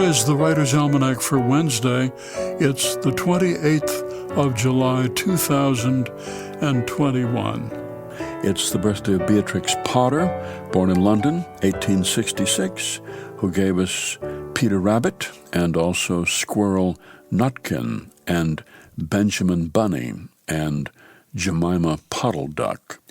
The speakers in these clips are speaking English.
is the Writer's Almanac for Wednesday. It's the 28th of July, 2021. It's the birthday of Beatrix Potter, born in London, 1866, who gave us Peter Rabbit and also Squirrel Nutkin and Benjamin Bunny and Jemima Puddle Duck.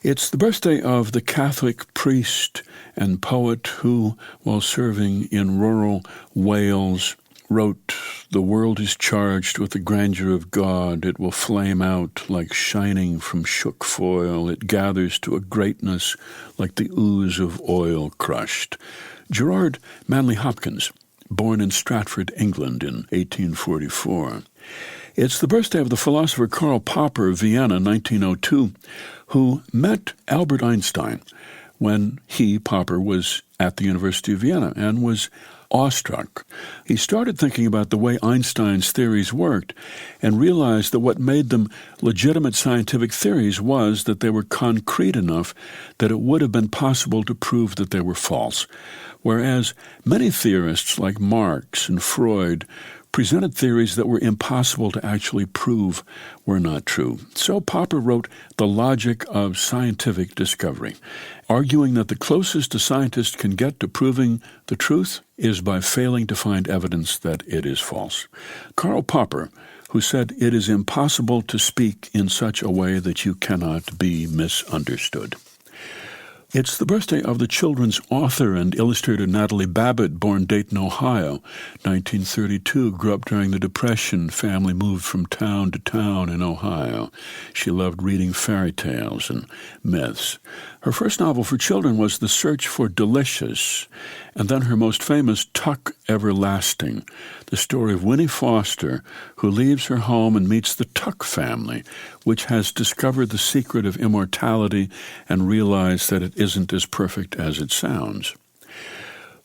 It's the birthday of the Catholic priest and poet who, while serving in rural Wales, wrote, "The world is charged with the grandeur of God. It will flame out like shining from shook foil. It gathers to a greatness like the ooze of oil crushed." Gerard Manley Hopkins, born in Stratford, England in 1844. It's the birthday of the philosopher Karl Popper of Vienna, 1902, who met Albert Einstein when he, Popper, was at the University of Vienna and was awestruck. He started thinking about the way Einstein's theories worked and realized that what made them legitimate scientific theories was that they were concrete enough that it would have been possible to prove that they were false. Whereas many theorists like Marx and Freud presented theories that were impossible to actually prove were not true. So Popper wrote The Logic of Scientific Discovery, arguing that the closest a scientist can get to proving the truth is by failing to find evidence that it is false. Karl Popper, who said it is impossible to speak in such a way that you cannot be misunderstood. It's the birthday of the children's author and illustrator Natalie Babbitt, born Dayton, Ohio, 1932, grew up during the Depression. Family moved from town to town in Ohio. She loved reading fairy tales and myths. Her first novel for children was The Search for Delicious, and then her most famous, Tuck Everlasting, the story of Winnie Foster, who leaves her home and meets the Tuck family, which has discovered the secret of immortality and realized that it isn't as perfect as it sounds.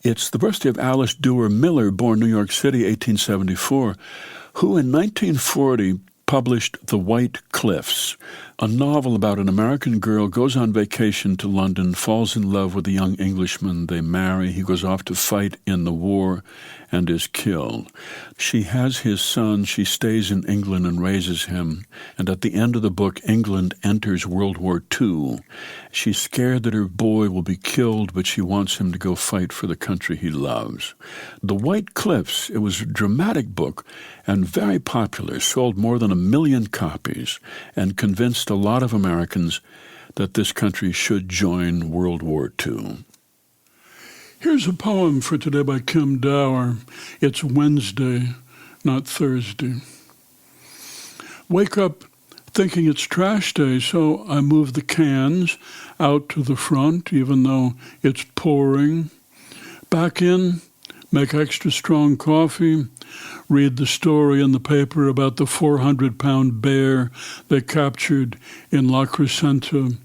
It's the birthday of Alice Duer Miller, born New York City, 1874, who in 1940 published The White Cliffs, a novel about an American girl goes on vacation to London, falls in love with a young Englishman, they marry, he goes off to fight in the war and is killed. She has his son, she stays in England and raises him, and at the end of the book, England enters World War II. She's scared that her boy will be killed, but she wants him to go fight for the country he loves. The White Cliffs, it was a dramatic book and very popular, sold more than 1 million copies, and convinced a lot of Americans that this country should join World War II. Here's a poem for today by Kim Dower. It's Wednesday, not Thursday. Wake up thinking it's trash day, so I move the cans out to the front, even though it's pouring. Back in, make extra strong coffee, read the story in the paper about the 400-pound bear they captured in La Crescenta.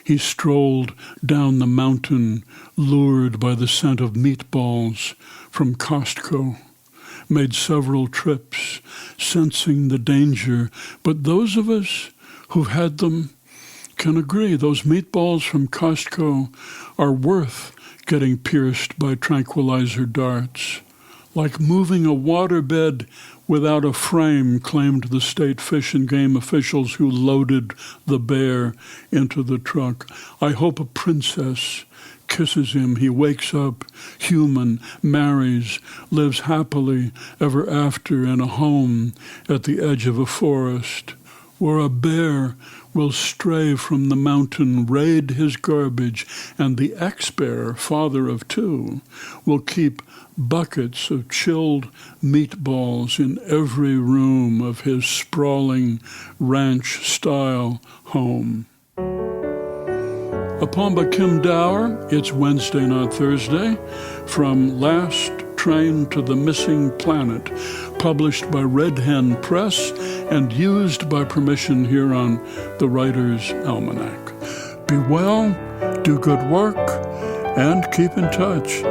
He strolled down the mountain, lured by the scent of meatballs from Costco, made several trips, sensing the danger. But those of us who've had them can agree those meatballs from Costco are worth getting pierced by tranquilizer darts. Like moving a waterbed without a frame, claimed the state fish and game officials who loaded the bear into the truck. I hope a princess kisses him. He wakes up, human, marries, lives happily ever after in a home at the edge of a forest, where a bear will stray from the mountain, raid his garbage, and the ex-bear, father of 2, will keep buckets of chilled meatballs in every room of his sprawling ranch-style home. A poem by Kim Dower, It's Wednesday, Not Thursday, from Last Train to the Missing Planet, published by Red Hen Press and used by permission here on the Writer's Almanac. Be well, do good work, and keep in touch.